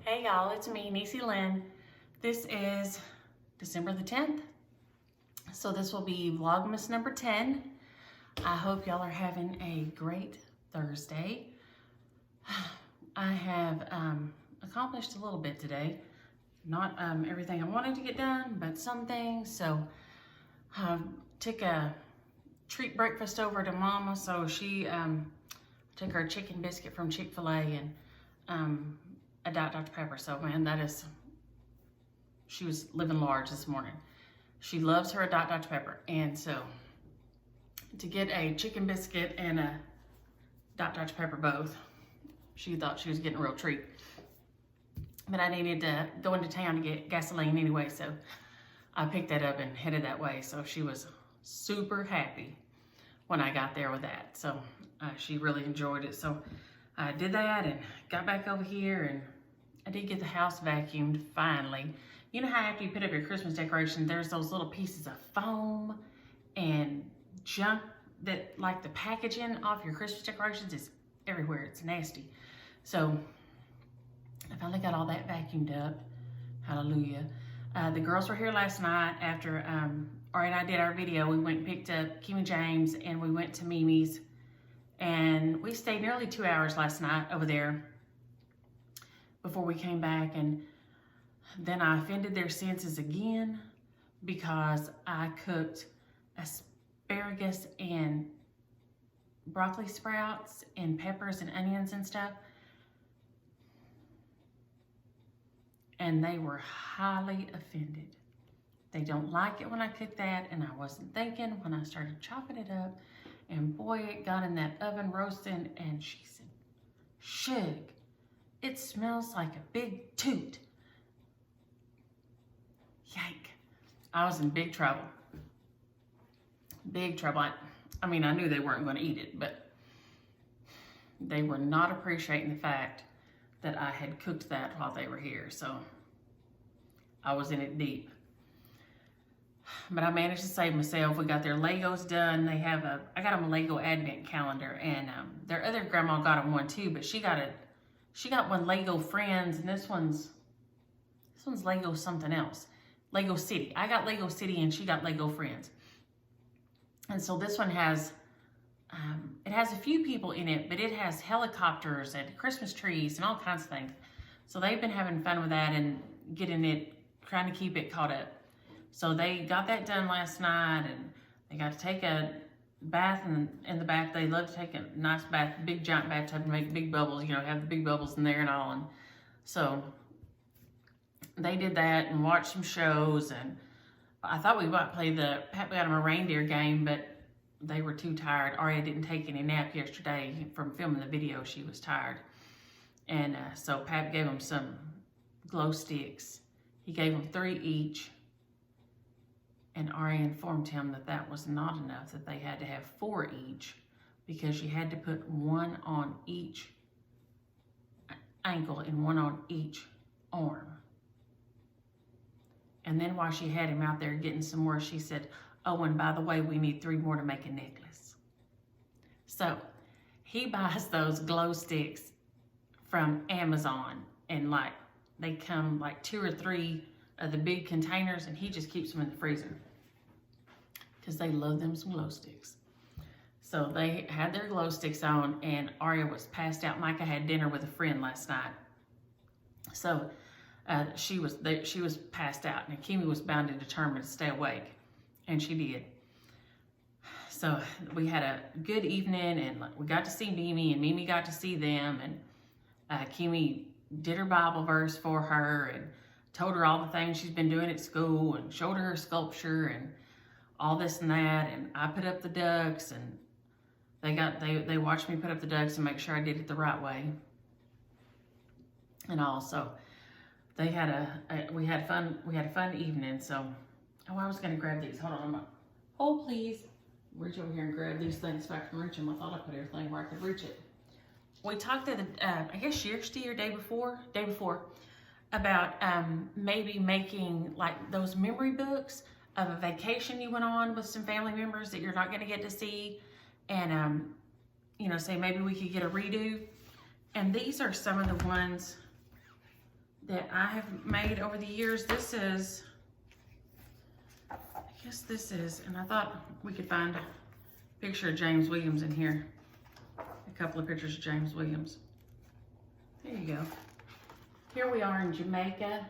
Hey y'all, it's me, Niecy Lynn. This is December the 10th. So this will be Vlogmas number 10. I hope y'all are having a great Thursday. I have accomplished a little bit today. Not everything I wanted to get done, but some things. So I took a treat breakfast over to Mama. So she took her chicken biscuit from Chick-fil-A and a Dr. Pepper. So man, she was living large this morning. She loves her Dr. Pepper. And so to get a chicken biscuit and a Dr. Pepper both, she thought she was getting a real treat. But I needed to go into town to get gasoline anyway, so I picked that up and headed that way. So she was super happy when I got there with that. So she really enjoyed it. So I did that and got back over here, and I did get the house vacuumed finally. You know how after you put up your Christmas decoration, there's those little pieces of foam and junk that, like the packaging off your Christmas decorations, is everywhere. It's nasty. So I finally got all that vacuumed up. Hallelujah. The girls were here last night after Ari and I did our video. We went and picked up Kimmy James and we went to Mimi's. And we stayed nearly 2 hours last night over there before we came back. And then I offended their senses again because I cooked asparagus and broccoli sprouts and peppers and onions and stuff. And they were highly offended. They don't like it when I cook that, and I wasn't thinking when I started chopping it up. And boy, it got in that oven roasting, and she said, "Shug, it smells like a big toot." Yike. I was in big trouble. Big trouble. I mean, I knew they weren't going to eat it, but they were not appreciating the fact that I had cooked that while they were here. So I was in it deep. But I managed to save myself. We got their Legos done. I got them a Lego Advent calendar, and their other grandma got them one too, but she got one Lego Friends, and this one's Lego something else. Lego City. I got Lego City and she got Lego Friends. And so this one has, it has a few people in it, but it has helicopters and Christmas trees and all kinds of things. So they've been having fun with that and trying to keep it caught up. So they got that done last night, and they got to take a bath in the bath. They love to take a nice bath, big giant bathtub, and make big bubbles, have the big bubbles in there and all. And so they did that and watched some shows, and I thought we might play Pat got them a reindeer game, but they were too tired. Aria didn't take any nap yesterday from filming the video. She was tired. And so Pat gave them some glow sticks. He gave them 3 each. And Ari informed him that that was not enough, that they had to have 4 each because you had to put 1 on each ankle and 1 on each arm. And then while she had him out there getting some more, she said, "Oh, and by the way, we need 3 more to make a necklace." So he buys those glow sticks from Amazon, and they come 2 or 3 of the big containers, and he just keeps them in the freezer because they love them some glow sticks. So they had their glow sticks on, and Aria was passed out. Micah had dinner with a friend last night, so she was passed out, and Kimmy was bound and determined to stay awake, and she did. So we had a good evening, and we got to see Mimi, and Mimi got to see them, and Kimmy did her Bible verse for her, and told her all the things she's been doing at school, and showed her sculpture and all this and that. And I put up the ducks, and they watched me put up the ducks and make sure I did it the right way and all. So they had we had a fun evening. So I was gonna grab these. Hold on, hold please. Reach over here and grab these things so I can reach them. I thought I put everything where I could reach it. We talked I guess yesterday or day before, about maybe making those memory books of a vacation you went on with some family members that you're not going to get to see, and say maybe we could get a redo. And these are some of the ones that I have made over the years. This is, I guess this is, and I thought we could find a picture of James Williams in here. A couple of pictures of James Williams. There you go. Here we are in Jamaica.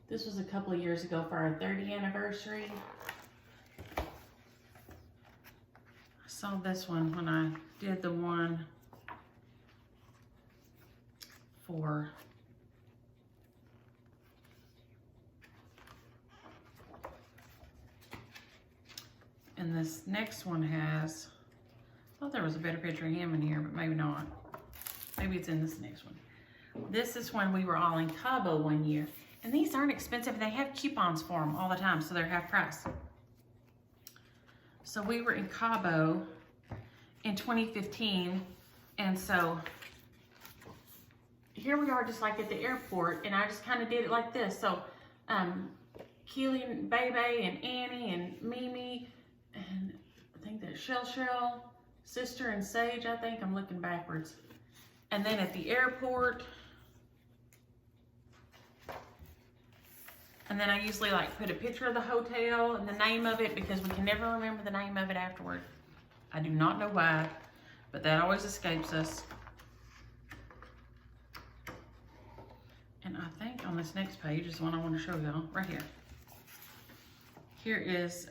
This was a couple of years ago for our 30th anniversary. I saw this one when I did the one for and this next one has, I thought there was a better picture of him in here, but maybe not. Maybe it's in this next one. This is when we were all in Cabo one year. And these aren't expensive. They have coupons for them all the time, so they're half price. So we were in Cabo in 2015, and so here we are just like at the airport, and I just kind of did it like this. So Keely and Bebe and Annie and Mimi, and I think there's Shell, Sister and Sage, I think. I'm looking backwards. And then at the airport, and then I usually like put a picture of the hotel and the name of it because we can never remember the name of it afterward. I do not know why, but that always escapes us. And I think on this next page is the one I want to show y'all, right here. Here is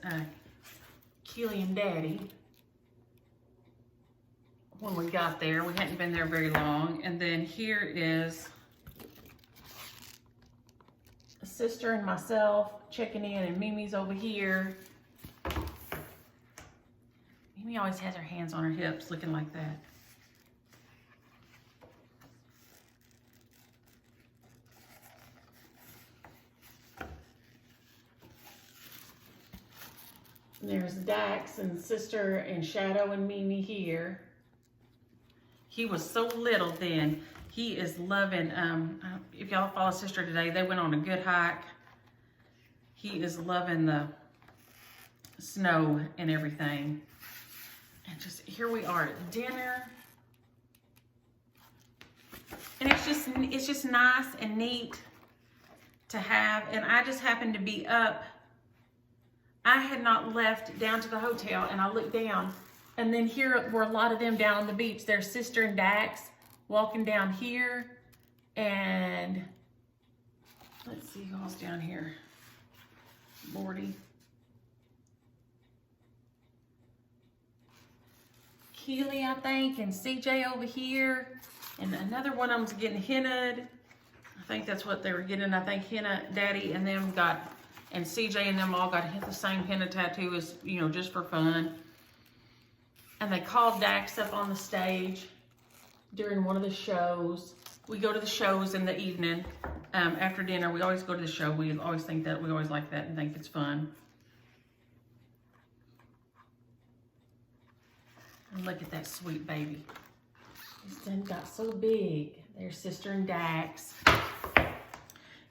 Keely and Daddy. When we got there, we hadn't been there very long. And then here is Sister and myself checking in, and Mimi's over here. Mimi always has her hands on her hips looking like that. And there's Dax and Sister and Shadow and Mimi here. He was so little then. He is loving, if y'all follow Sister today, they went on a good hike. He is loving the snow and everything. And just, here we are at dinner. And it's just nice and neat to have. And I just happened to be up. I had not left down to the hotel, and I looked down. And then here were a lot of them down on the beach. There's Sister and Dax walking down here, and let's see who else down here. Morty. Keely, I think, and CJ over here. And another one of them's getting hennaed. I think that's what they were getting. I think henna, Daddy and them got, and CJ and them all got the same henna tattoo as, you know, just for fun. And they called Dax up on the stage during one of the shows. We go to the shows in the evening after dinner. We always go to the show. We always think that, we always like that and think it's fun. And look at that sweet baby. His son got so big. There's Sister and Dax.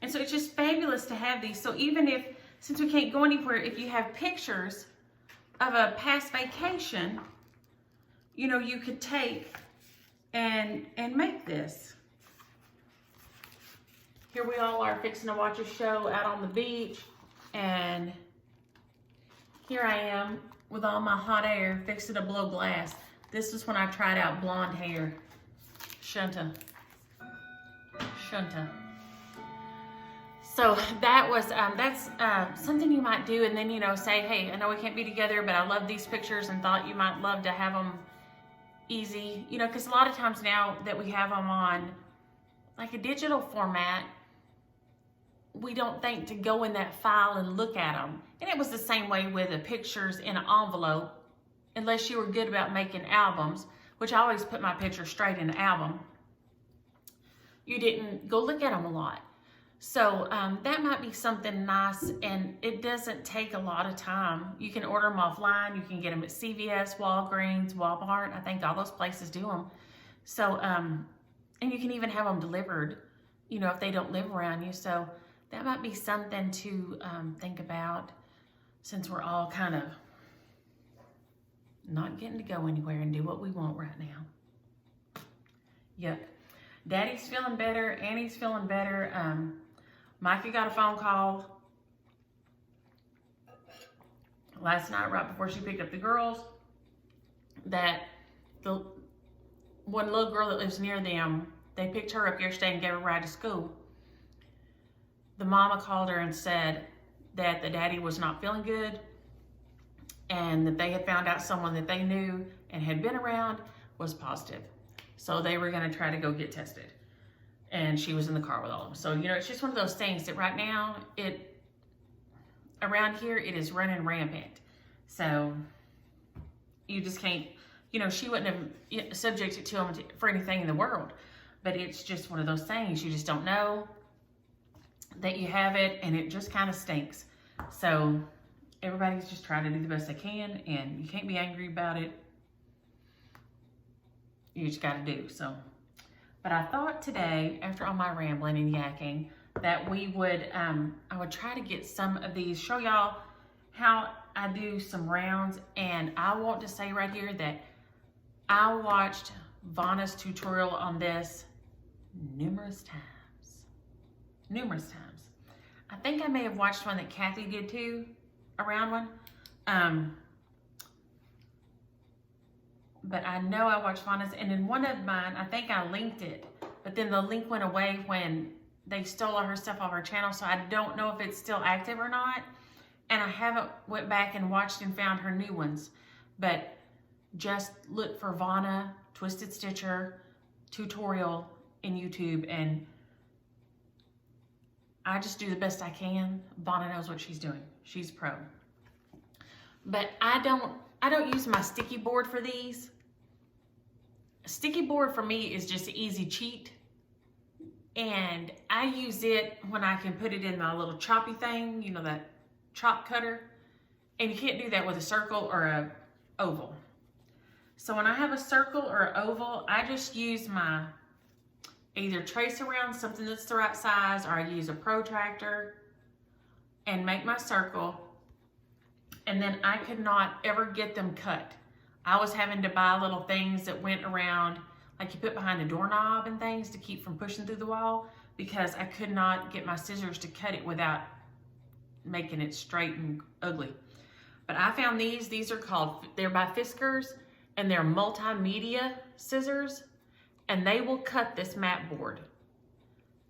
And so it's just fabulous to have these. So even if, since we can't go anywhere, if you have pictures of a past vacation, you know, you could take and make this. Here we all are fixing to watch a show out on the beach, and here I am with all my hot air fixing to blow glass. This is when I tried out blonde hair. Shunta. So that was, that's something you might do, and then, you know, say, hey, I know we can't be together, but I love these pictures and thought you might love to have them easy, you know, because a lot of times now that we have them on like a digital format, we don't think to go in that file and look at them. And it was the same way with the pictures in an envelope, unless you were good about making albums, which I always put my picture straight in an album. You didn't go look at them a lot. So that might be something nice, and it doesn't take a lot of time. You can order them offline. You can get them at CVS, Walgreens, Walmart. I think all those places do them. So, and you can even have them delivered, you know, if they don't live around you. So that might be something to think about, since we're all kind of not getting to go anywhere and do what we want right now. Yep. Daddy's feeling better. Annie's feeling better. Micah got a phone call last night right before she picked up the girls that the one little girl that lives near them, they picked her up yesterday and gave her a ride to school. The mama called her and said that the daddy was not feeling good and that they had found out someone that they knew and had been around was positive. So they were going to try to go get tested. And she was in the car with all of them. So, you know, it's just one of those things that right now, around here, it is running rampant. So you just can't, you know, she wouldn't have subjected to them for anything in the world. But it's just one of those things. You just don't know that you have it, and it just kind of stinks. So everybody's just trying to do the best they can, and you can't be angry about it. You just got to do so. But I thought today, after all my rambling and yakking, that we would, I would try to get some of these, show y'all how I do some rounds. And I want to say right here that I watched Vanna's tutorial on this numerous times. I think I may have watched one that Kathy did too, a round one. But I know I watched Vanna's, and in one of mine, I think I linked it, but then the link went away when they stole all her stuff off her channel, so I don't know if it's still active or not, and I haven't went back and watched and found her new ones, but just look for Vanna Twisted Stitcher tutorial in YouTube, and I just do the best I can. Vanna knows what she's doing. She's pro. But I don't use my sticky board for these. A sticky board for me is just an easy cheat. And I use it when I can put it in my little choppy thing, you know, that chop cutter. And you can't do that with a circle or a oval. So when I have a circle or an oval, I just use my either trace around something that's the right size, or I use a protractor and make my circle. And then I could not ever get them cut. I was having to buy little things that went around, like you put behind the doorknob and things to keep from pushing through the wall, because I could not get my scissors to cut it without making it straight and ugly. But I found these are called, they're by Fiskars, and they're multimedia scissors, and they will cut this mat board.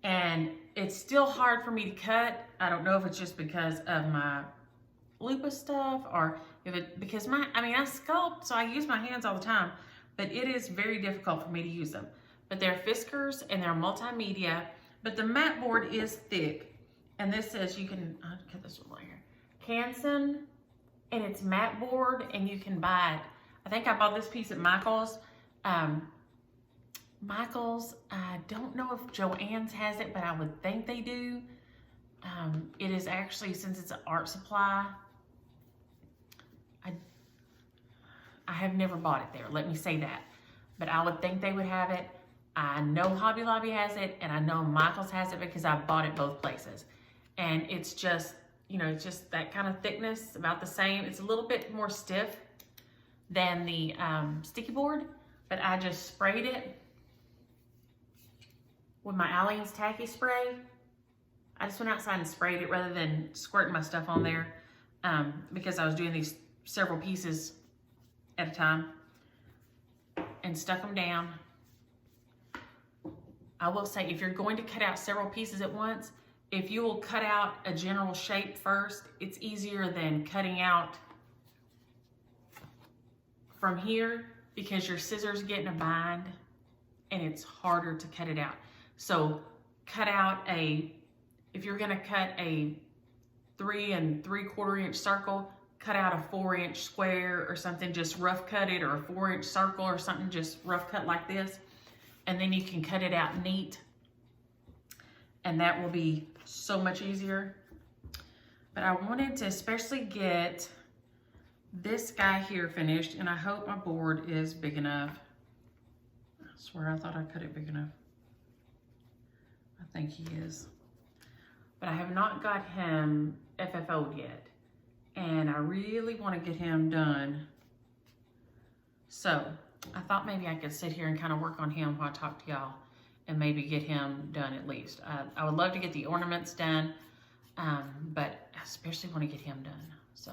And it's still hard for me to cut. I don't know if it's just because of my lupus stuff, or if it, because I sculpt, so I use my hands all the time, but it is very difficult for me to use them. But they're Fiskars and they're multimedia, but the mat board is thick. And this says you can, I'll cut this one right here, Canson, and it's mat board, and you can buy it. I think I bought this piece at Michael's. I don't know if Joann's has it, but I would think they do. It is actually, since it's an art supply, I have never bought it there, let me say that. But I would think they would have it. I know Hobby Lobby has it, and I know Michael's has it because I bought it both places. And it's just, you know, it's just that kind of thickness, about the same. It's a little bit more stiff than the sticky board, but I just sprayed it with my Aleene's Tacky Spray. I just went outside and sprayed it rather than squirting my stuff on there, because I was doing these several pieces at a time, and stuck them down. I will say, if you're going to cut out several pieces at once, if you will cut out a general shape first, it's easier than cutting out from here, because your scissors get in a bind and it's harder to cut it out. So cut out if you're gonna cut a 3 3/4 inch circle, cut out a 4-inch square or something, just rough cut it, or a 4-inch circle or something, just rough cut like this. And then you can cut it out neat. And that will be so much easier. But I wanted to especially get this guy here finished, and I hope my board is big enough. I swear I thought I cut it big enough. I think he is. But I have not got him FFO'd yet. And I really want to get him done. So I thought maybe I could sit here and kind of work on him while I talk to y'all. and maybe get him done at least. I would love to get the ornaments done, but I especially want to get him done. So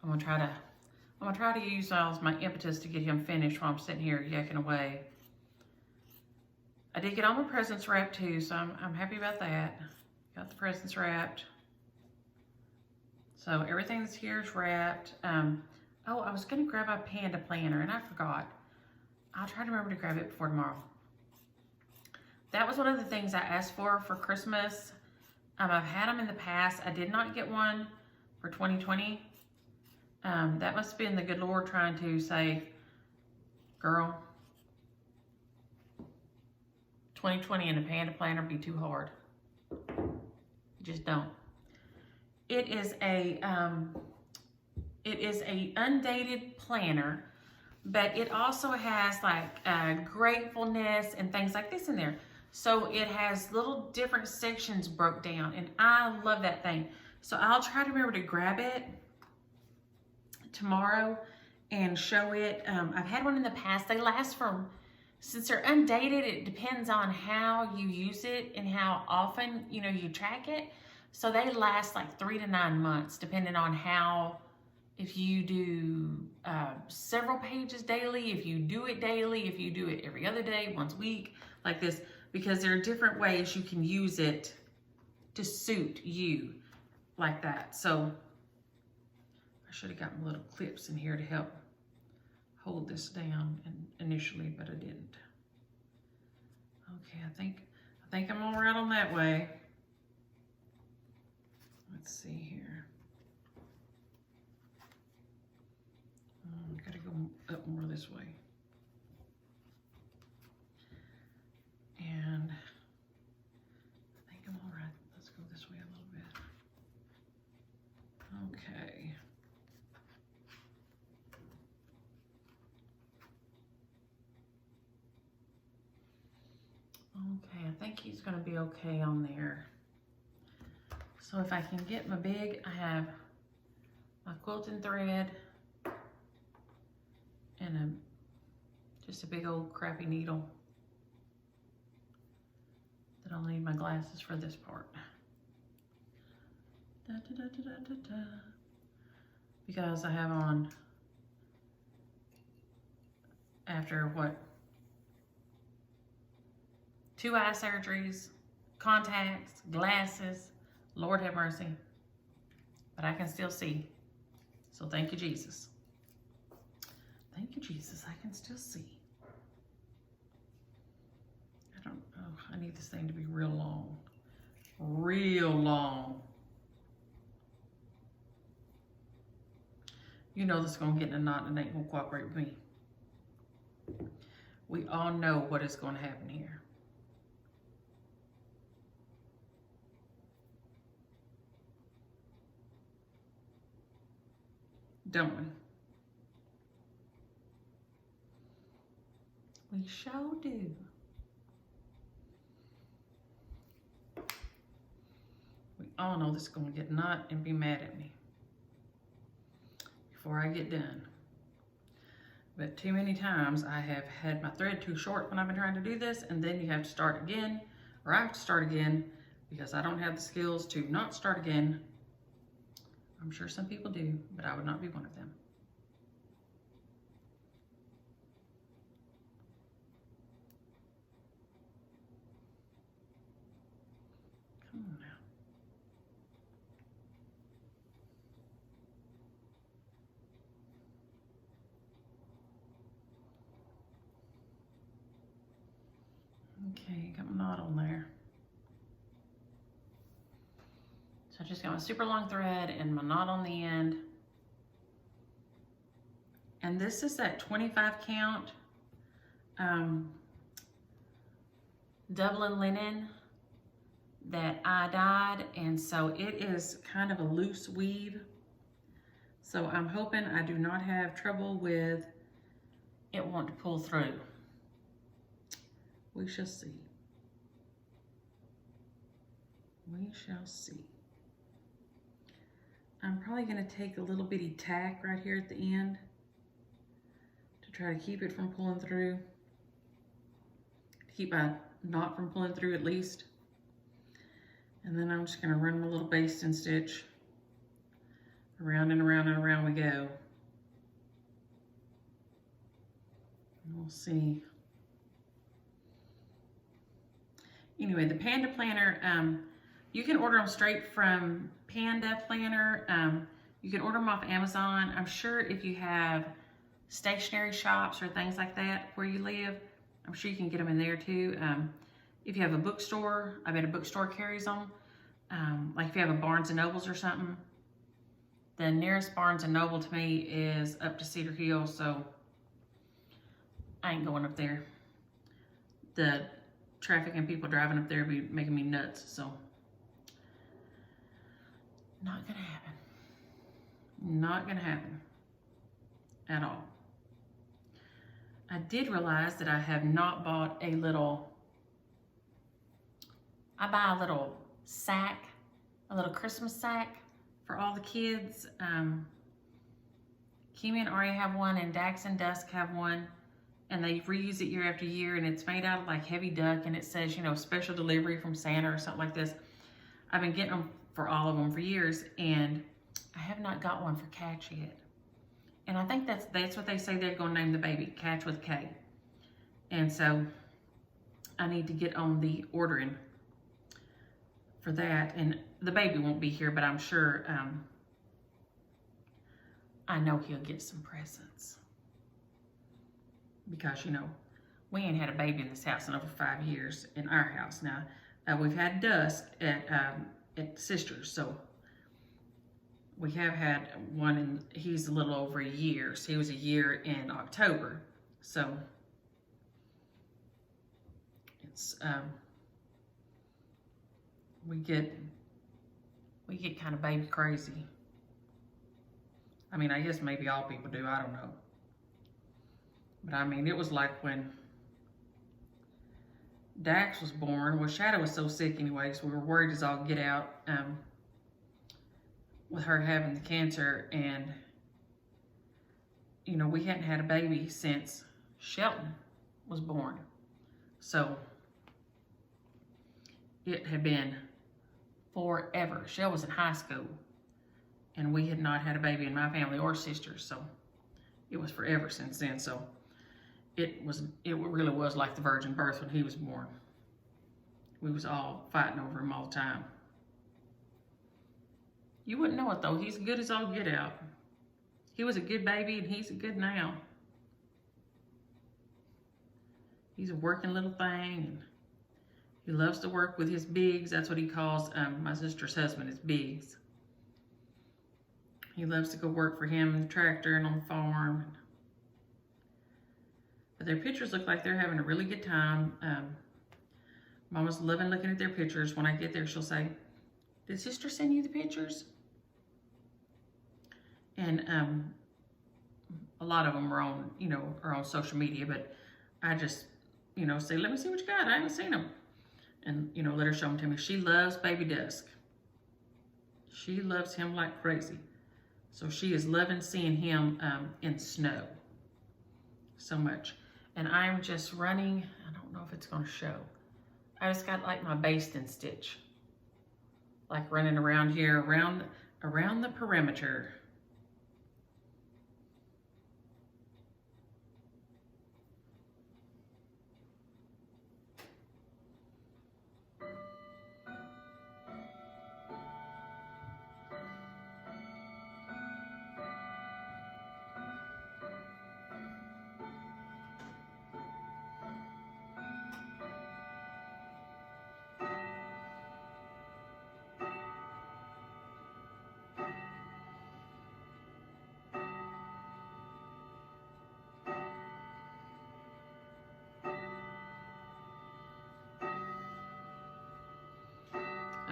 I'm gonna try to use all my impetus to get him finished while I'm sitting here yakking away. I did get all my presents wrapped too, so I'm happy about that. Got the presents wrapped. So everything that's here is wrapped. Oh, I was gonna grab my panda planner and I forgot. I'll try to remember to grab it before tomorrow. That was one of the things I asked for Christmas. I've had them in the past. I did not get one for 2020. That must have been the good Lord trying to say, girl, 2020 and a panda planner be too hard. Just don't. It is a undated planner, but it also has like gratefulness and things like this in there. So it has little different sections broke down, and I love that thing. So I'll try to remember to grab it tomorrow and show it. I've had one in the past. They last from, since they're undated, it depends on how you use it and how often, you know, you track it. So they last like 3 to 9 months, depending on how, if you do several pages daily, if you do it daily, if you do it every other day, once a week, like this, because there are different ways you can use it to suit you like that. So I should have gotten little clips in here to help hold this down initially, but I didn't. Okay, I think I'm all right on that way. Let's see here. Gotta go up more this way. And I think I'm all right. Let's go this way a little bit. Okay. Okay, I think he's gonna be okay on there. So if I can get my big, I have my quilting thread and just a big old crappy needle that I'll need my glasses for this part. Da, da, da, da, da, da. Because I have on, after what, 2 eye surgeries, contacts, glasses, Lord have mercy, but I can still see. So thank you, Jesus. Thank you, Jesus, I can still see. I need this thing to be real long. Real long. You know this is gonna get in a knot and it ain't gonna cooperate with me. We all know what is gonna happen here. Don't we? We sure do. We all know this is gonna get knot and be mad at me before I get done. But too many times I have had my thread too short when I've been trying to do this, and then you have to start again, or I have to start again because I don't have the skills to not start again. I'm sure some people do, but I would not be one of them. Come on now. Okay, got my knot on there. So I just got my super long thread and my knot on the end. And this is that 25 count Dublin linen that I dyed, and so it is kind of a loose weave. So I'm hoping I do not have trouble with it wanting to pull through. We shall see. We shall see. I'm probably going to take a little bitty tack right here at the end to try to keep it from pulling through. To keep my knot from pulling through at least. And then I'm just gonna run a little basting stitch. Around and around and around we go. And we'll see. Anyway, the Panda Planner, you can order them straight from Panda Planner. You can order them off Amazon. I'm sure if you have stationery shops or things like that where you live, I'm sure you can get them in there too. If you have a bookstore, I bet a bookstore carries them. Like if you have a Barnes & Nobles or something, the nearest Barnes & Noble to me is up to Cedar Hill, so I ain't going up there. The traffic and people driving up there be making me nuts, so not gonna happen. Not gonna happen at all. I did realize that I have not bought a little, I buy a little sack, a little Christmas sack for all the kids. Kimi and Arya have one, and Dax and Dusk have one, and they reuse it year after year, and it's made out of like heavy duck, and it says, you know, special delivery from Santa or something like this. I've been getting them for all of them for years, and I have not got one for Catch yet. And I think that's what they say they're going to name the baby, Catch with K. And so I need to get on the ordering for that. And the baby won't be here, but I'm sure, I know he'll get some presents. Because, you know, we ain't had a baby in this house in over 5 years in our house. Now, we've had Dusk at Sister's, so we have had one, and he's a little over a year. So he was a year in October. So it's we get kind of baby crazy. I mean, I guess maybe all people do. I don't know. But I mean, it was like when Dax was born. Well, Shadow was so sick anyway, so we were worried as all get out. With her having the cancer, and you know, we hadn't had a baby since Shelton was born, so it had been forever. Shell was in high school, and we had not had a baby in my family or sisters, so it was forever since then. So it really was like the virgin birth when he was born. We was all fighting over him all the time. You wouldn't know it though. He's good as all get out. He was a good baby, and he's a good now. He's a working little thing, and he loves to work with his bigs. That's what he calls my sister's husband, is Biggs. He loves to go work for him in the tractor and on the farm. But their pictures look like they're having a really good time. Mama's loving looking at their pictures. When I get there, she'll say, "Did Sister send you the pictures?" And a lot of them are on, you know, are on social media, but I just, you know, say, "Let me see what you got. I haven't seen them." And, you know, let her show them to me. She loves baby Dusk. She loves him like crazy. So she is loving seeing him in snow so much. And I'm just running, I don't know if it's going to show. I just got like my basting stitch, like running around here, around the perimeter.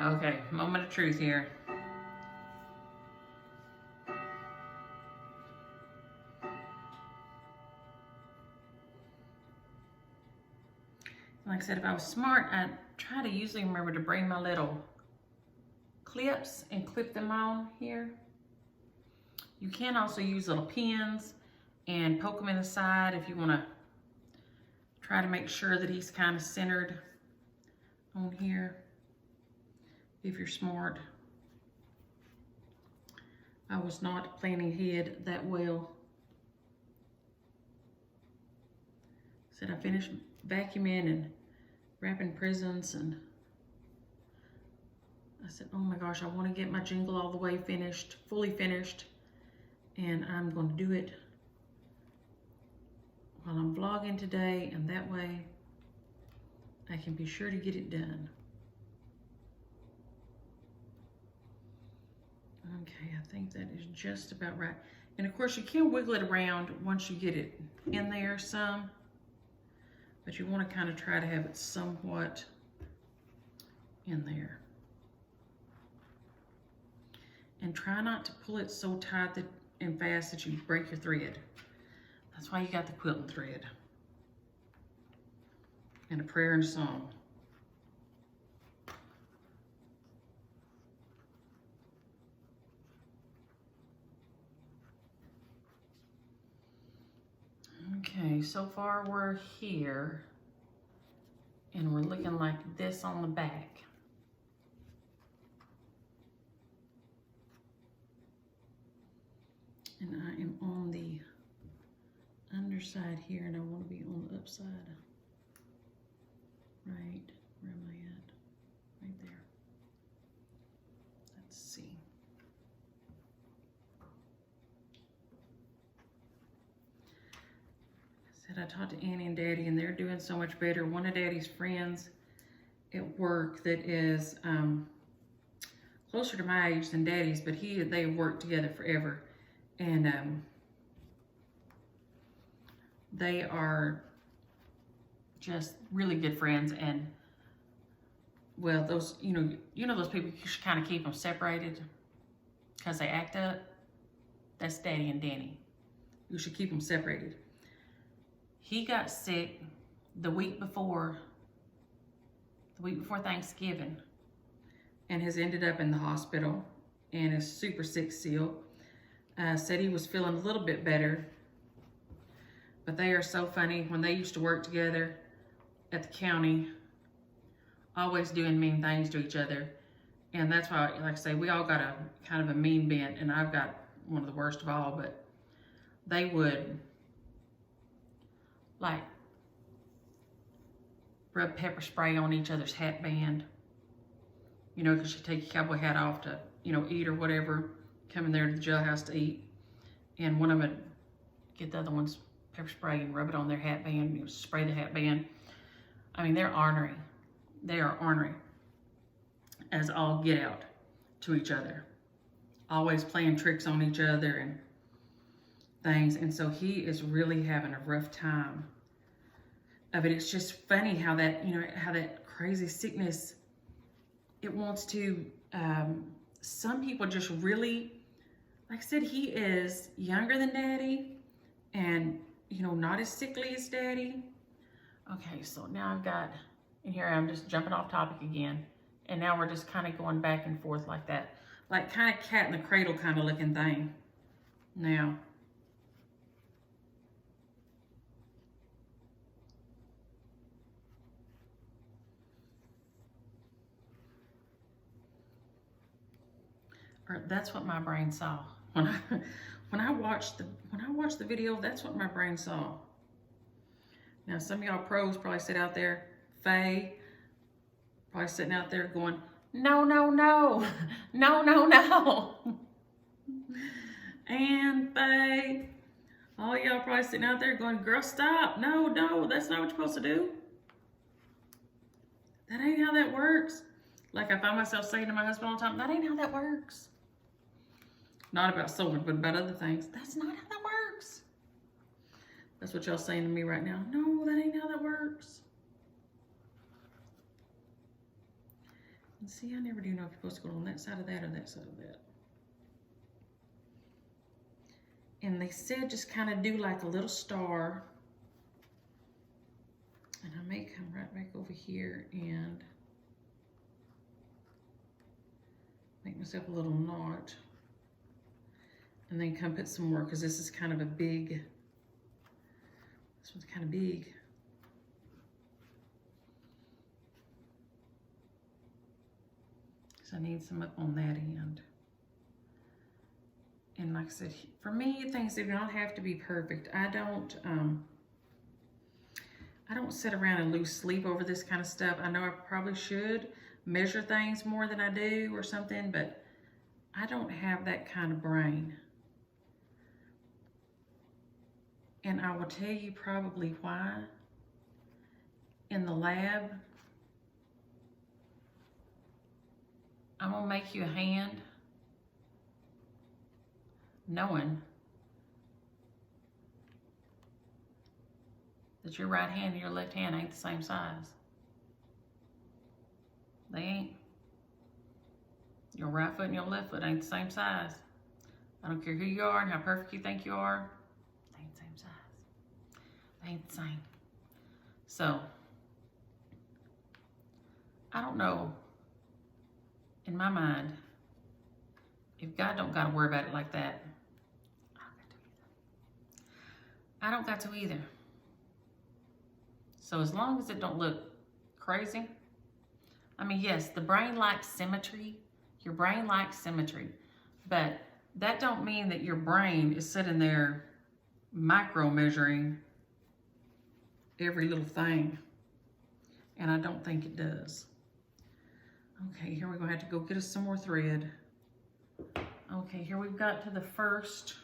Okay, moment of truth here. Like I said, if I was smart, I'd try to usually remember to bring my little clips and clip them on here. You can also use little pins and poke them in the side if you want to try to make sure that he's kind of centered on here if you're smart. I was not planning ahead that well. Said I finished vacuuming and wrapping presents, and I said, oh my gosh, I want to get my jingle all the way finished, fully finished, and I'm going to do it while I'm vlogging today, and that way I can be sure to get it done. Okay, I think that is just about right. And of course you can wiggle it around once you get it in there some, but you want to kind of try to have it somewhat in there. And try not to pull it so tight and fast that you break your thread. That's why you got the quilting thread. And a prayer and a song. Okay, so far we're here, and we're looking like this on the back. And I am on the underside here, and I want to be on the upside. Right, where am I at? Right there. Let's see. I talked to Annie and Daddy, and they're doing so much better. One of Daddy's friends at work that is closer to my age than Daddy's, but they worked together forever, and they are just really good friends. And well, those you know those people, you should kind of keep them separated because they act up. That's Daddy and Danny. You should keep them separated. He got sick the week before Thanksgiving, and has ended up in the hospital and is super sick still. Said he was feeling a little bit better, but they are so funny. When they used to work together at the county, always doing mean things to each other. And that's why, like I say, we all got a kind of a mean bent, and I've got one of the worst of all, but they would like rub pepper spray on each other's hat band, because you take your cowboy hat off to, eat or whatever, come in there to the jailhouse to eat, and one of them would get the other one's pepper spray and rub it on their hat band, spray the hat band. I mean, they're ornery. They are ornery as all get out to each other, always playing tricks on each other and things. And so he is really having a rough time of it. It's just funny how that, how that crazy sickness, it wants to, some people just really, like I said, he is younger than Daddy and, not as sickly as Daddy. Okay, so now I've got, and here I'm just jumping off topic again. And now we're just kind of going back and forth like that. Like kind of cat in the cradle kind of looking thing. Now, that's what my brain saw when I watched the video. That's what my brain saw. Now some of y'all pros probably sit out there, Faye, probably sitting out there going, no, no, no, no, no, no. And Faye, all y'all probably sitting out there going, girl, stop. No, no, that's not what you're supposed to do. That ain't how that works. Like I find myself saying to my husband all the time, that ain't how that works. Not about sewing, but about other things. That's not how that works. That's what y'all saying to me right now. No, that ain't how that works. And see, I never do know if you're supposed to go on that side of that or that side of that. And they said just kind of do like a little star. And I may come right back over here and make myself a little knot. And then come put some more, because this is kind of a big, this one's kind of big. because I need some up on that end. And like I said, for me, things do not have to be perfect. I don't sit around and lose sleep over this kind of stuff. I know I probably should measure things more than I do or something, but I don't have that kind of brain. And I will tell you probably why. In the lab, I'm gonna make you a hand knowing that your right hand and your left hand ain't the same size. They ain't. Your right foot and your left foot ain't the same size. I don't care who you are and how perfect you think you are. They ain't the same size. They ain't the same. So, I don't know, in my mind, if God don't got to worry about it like that, I don't got to either. So as long as it don't look crazy, I mean, yes, the brain likes symmetry. Your brain likes symmetry, but that don't mean that your brain is sitting there micro measuring every little thing. And I don't think it does. Okay, here we're gonna have to go get us some more thread. Okay, here we've got to the first.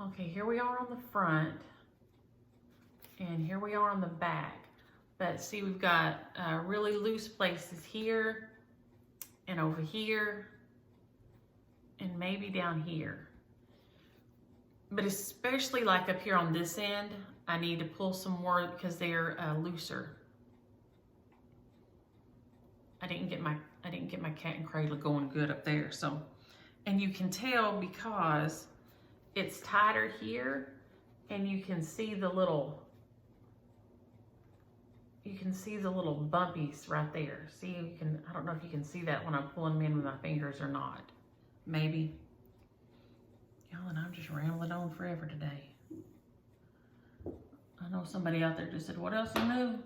Okay, here we are on the front. And here we are on the back. But see, we've got really loose places here and over here and maybe down here. But especially like up here on this end, I need to pull some more because they're looser. I didn't get my cat and cradle going good up there. So, and you can tell because it's tighter here, and you can see the little bumpies right there. See, you can, I don't know if you can see that when I'm pulling them in with my fingers or not. Maybe. Y'all, and I'm just rambling on forever today. I know somebody out there just said, what else is new?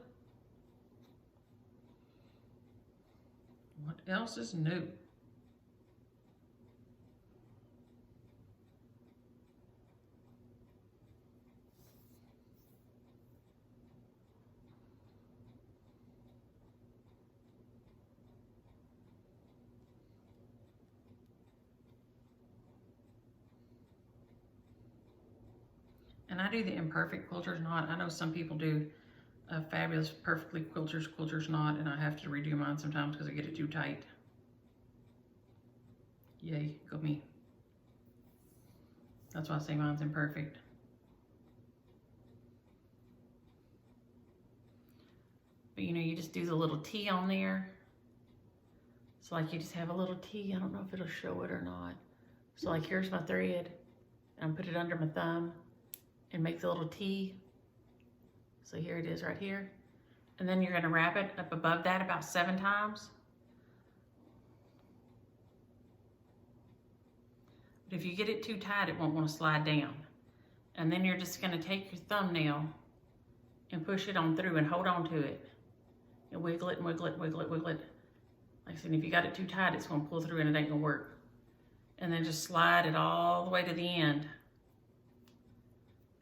What else is new? And I do the imperfect quilter's knot. I know some people do fabulous perfectly quilter's knot, and I have to redo mine sometimes because I get it too tight. Yay, go me. That's why I say mine's imperfect. But you know, you just do the little T on there. So like you just have a little T. I don't know if it'll show it or not. So like here's my thread, and I put it under my thumb and make the little T. So here it is right here. And then you're gonna wrap it up above that about 7 times. But if you get it too tight, it won't want to slide down. And then you're just gonna take your thumbnail and push it on through and hold on to it. And wiggle it and wiggle it, wiggle it, wiggle it. Like I said, if you got it too tight, it's gonna pull through and it ain't gonna work. And then just slide it all the way to the end.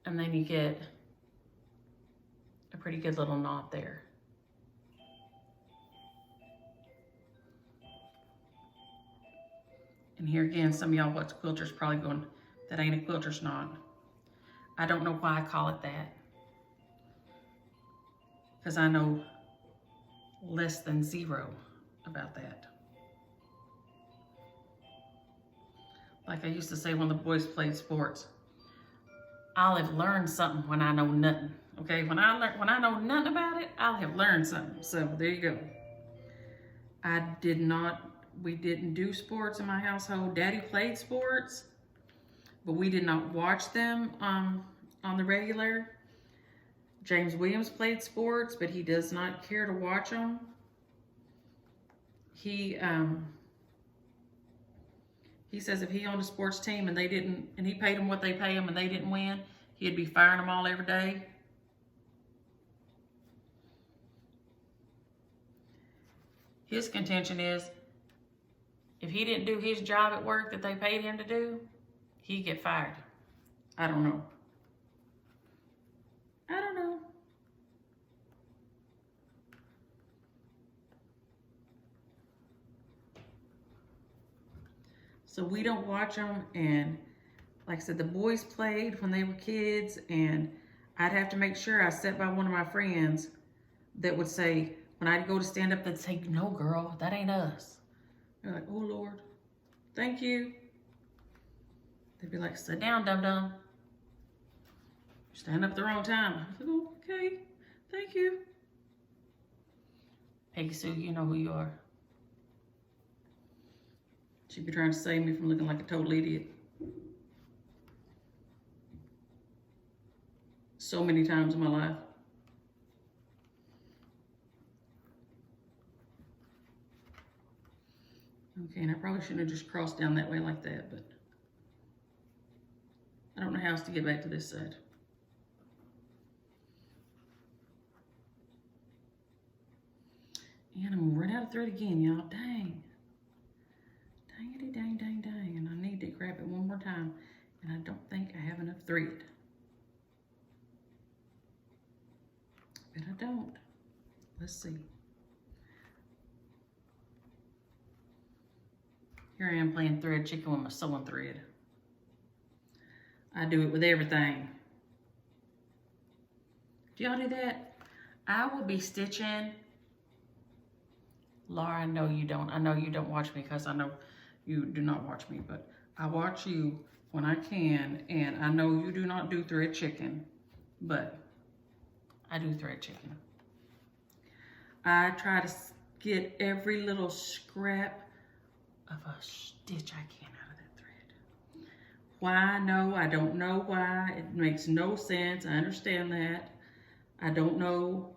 And then you get a pretty good little knot there. And here again, some of y'all what's quilter's probably going, that ain't a quilter's knot. I don't know why I call it that. Because I know less than zero about that. Like I used to say when the boys played sports, I'll have learned something when I know nothing. Okay, when I know nothing about it, I'll have learned something. So there you go. We didn't do sports in my household. Daddy played sports, but we did not watch them on the regular. James Williams played sports, but he does not care to watch them. He says if he owned a sports team and he paid them what they pay him and they didn't win, he'd be firing them all every day. His contention is if he didn't do his job at work that they paid him to do, he'd get fired. I don't know. I don't know. So we don't watch them, and like I said, the boys played when they were kids, and I'd have to make sure I sat by one of my friends that would say, when I'd go to stand up, they'd say, no, girl, that ain't us. They're like, oh, Lord, thank you. They'd be like, sit down, dum-dum. Stand up at the wrong time. I said, oh, okay, thank you. Peggy Sue, you know who you are. She'd be trying to save me from looking like a total idiot. So many times in my life. Okay, and I probably shouldn't have just crossed down that way like that, but I don't know how else to get back to this side. And I'm gonna run out of thread again, y'all. Dang. Dangity dang dang dang. And I need to grab it one more time. And I don't think I have enough thread. But I don't. Let's see. Here I am playing thread chicken with my sewing thread. I do it with everything. Do y'all do that? I will be stitching. Laura, I know you don't. I know you don't watch me because I know you do not watch me, but I watch you when I can, and I know you do not do thread chicken, but I do thread chicken. I try to get every little scrap of a stitch I can out of that thread. Why? No, I don't know why. It makes no sense. I understand that. I don't know.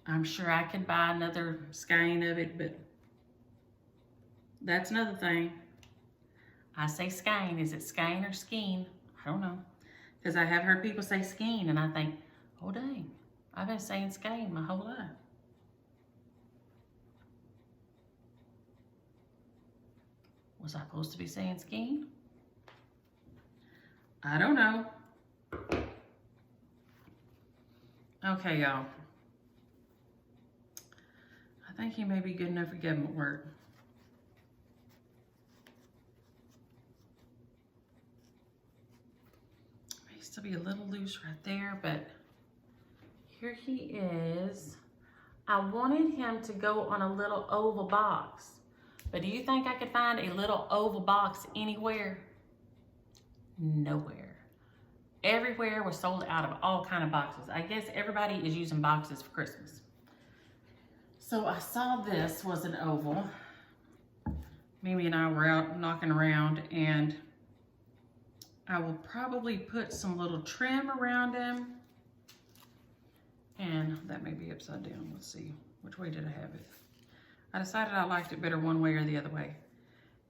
I'm sure I could buy another skein of it, but that's another thing. I say skein. Is it skein or skein? I don't know. Because I have heard people say skein, and I think, oh dang, I've been saying skein my whole life. Was I supposed to be saying skein? I don't know. Okay, y'all. I think he may be good enough for government work. May still be a little loose right there, but here he is. I wanted him to go on a little oval box, but do you think I could find a little oval box anywhere? Nowhere. Everywhere was sold out of all kind of boxes. I guess everybody is using boxes for Christmas. So I saw this was an oval. Mimi and I were out knocking around, and I will probably put some little trim around him. And that may be upside down. Let's see. Which way did I have it? I decided I liked it better one way or the other way.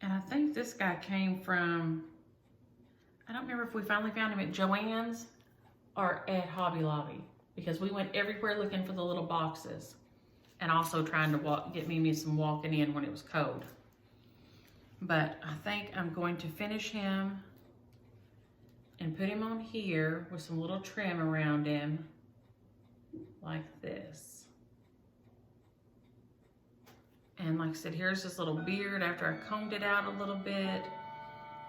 And I think this guy came from, I don't remember if we finally found him at Joann's or at Hobby Lobby, because we went everywhere looking for the little boxes and also trying to get Mimi some walking in when it was cold. But I think I'm going to finish him and put him on here with some little trim around him like this. And like I said, here's this little beard after I combed it out a little bit.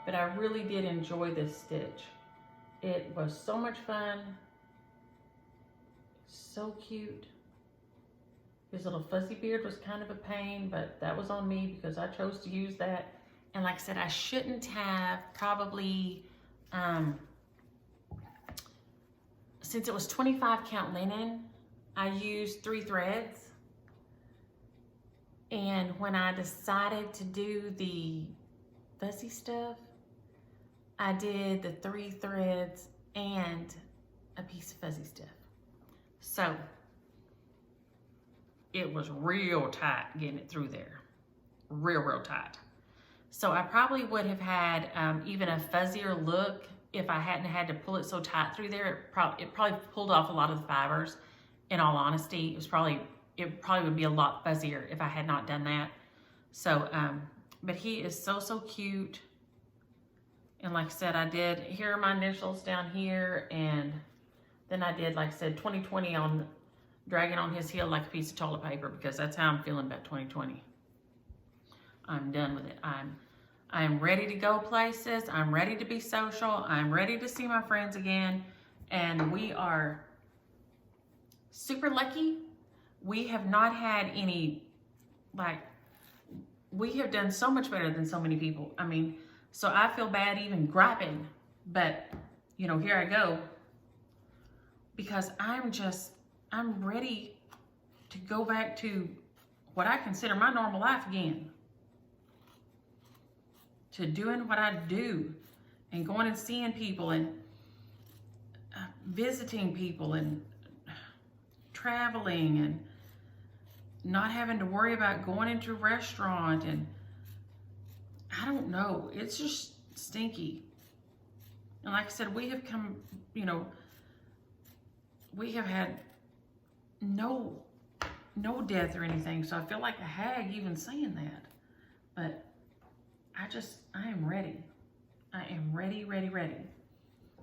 But I really did enjoy this stitch. It was so much fun. So cute. His little fuzzy beard was kind of a pain, but that was on me because I chose to use that. And like I said, I shouldn't have probably, since it was 25 count linen, I used 3 threads. And when I decided to do the fuzzy stuff, I did the 3 threads and a piece of fuzzy stuff. So it was real tight getting it through there. Real tight. So I probably would have had even a fuzzier look if I hadn't had to pull it so tight through there. It probably pulled off a lot of the fibers. In all honesty, it was probably it probably would be a lot fuzzier if I had not done that. So, but he is so, so cute. And like I said, I did, here are my initials down here. And then I did, like I said, 2020 on, dragging on his heel like a piece of toilet paper, because that's how I'm feeling about 2020. I'm done with it. I'm ready to go places. I'm ready to be social. I'm ready to see my friends again. And we are super lucky. We have not had any, like, we have done so much better than so many people. I mean, so I feel bad even griping, but, you know, here I go, because I'm ready to go back to what I consider my normal life again. To doing what I do and going and seeing people and visiting people and traveling and not having to worry about going into a restaurant. And I don't know, it's just stinky. And like I said, we have come, you know, we have had no death or anything. So I feel like a hag even saying that. But I am ready. I am ready.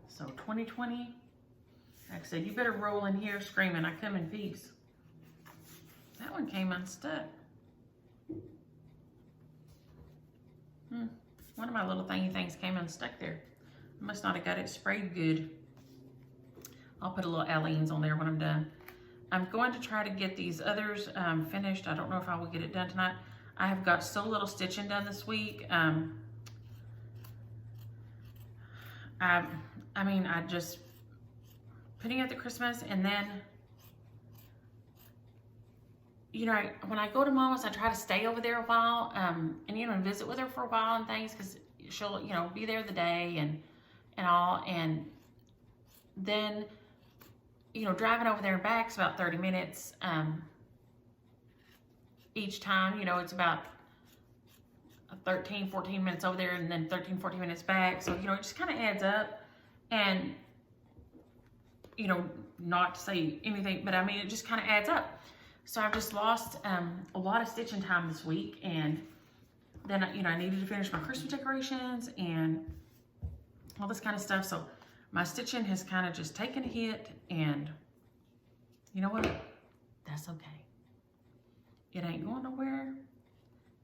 So 2020, like I said, you better roll in here screaming, I come in peace. That one came unstuck. One of my little thingy things came unstuck there. I must not have got it sprayed good. I'll put a little Aleene's on there when I'm done. I'm going to try to get these others finished. I don't know if I will get it done tonight. I have got so little stitching done this week. I mean, I just putting out the Christmas, and then, you know, when I go to Mama's, I try to stay over there a while, and, you know, visit with her for a while and things, because she'll, you know, be there the day and all, and then, you know, driving over there and back is about 30 minutes, each time. You know, it's about 13, 14 minutes over there, and then 13, 14 minutes back. So, you know, it just kind of adds up. And, you know, not to say anything, but I mean, it just kind of adds up. So I've just lost a lot of stitching time this week. And then, you know, I needed to finish my Christmas decorations and all this kind of stuff. So my stitching has kind of just taken a hit. And you know what? That's okay. It ain't going nowhere.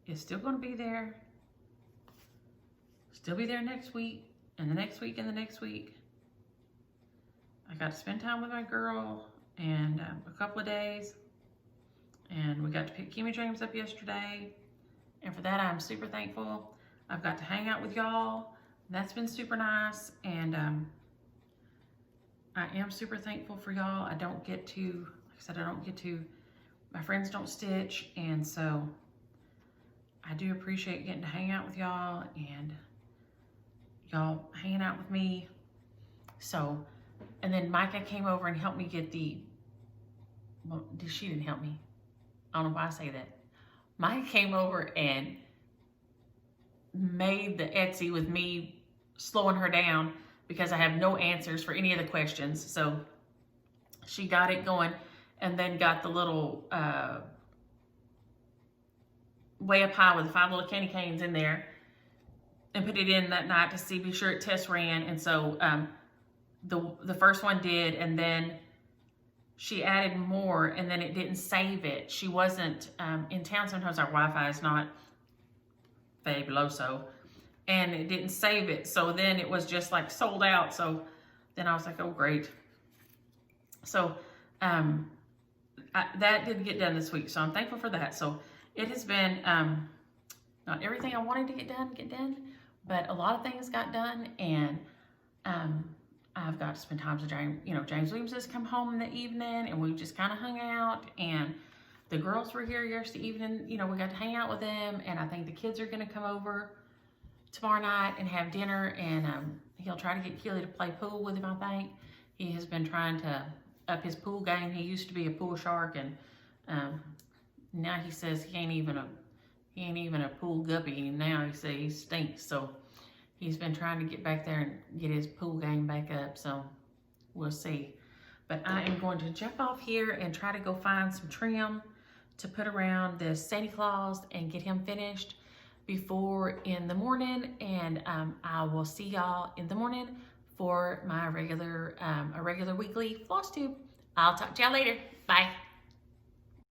It's still going to be there. Still be there next week, and the next week, and the next week. I got to spend time with my girl and a couple of days. And we got to pick Kimmy James up yesterday. And for that, I'm super thankful. I've got to hang out with y'all. That's been super nice. And I am super thankful for y'all. I don't get to, like I said, my friends don't stitch. And so I do appreciate getting to hang out with y'all and y'all hanging out with me. So, and then Micah came over and helped me get well, she didn't help me. I don't know why I say that. Micah came over and made the Etsy with me slowing her down because I have no answers for any of the questions. So she got it going, and then got the little way up high with the 5 little candy canes in there, and put it in that night to be sure it test ran. And so the first one did, and then she added more, and then it didn't save it. She wasn't in town. Sometimes our Wi-Fi is not fabuloso, and it didn't save it. So then it was just like sold out. So then I was like, oh, great. So that didn't get done this week. So I'm thankful for that. So it has been not everything I wanted to get done, but a lot of things got done. And I've got to spend time with James. You know, James Williams has come home in the evening, and we've just kind of hung out. And the girls were here yesterday evening. You know, we got to hang out with them. And I think the kids are going to come over tomorrow night and have dinner. And he'll try to get Keely to play pool with him, I think. He has been trying to up his pool game. He used to be a pool shark, and now he says he ain't even a pool guppy. And now he says he stinks. So he's been trying to get back there and get his pool game back up. So we'll see. But I am going to jump off here and try to go find some trim. to put around this Santa Claus and get him finished before in the morning. And I will see y'all in the morning for my regular weekly floss tube. I'll talk to y'all later. Bye.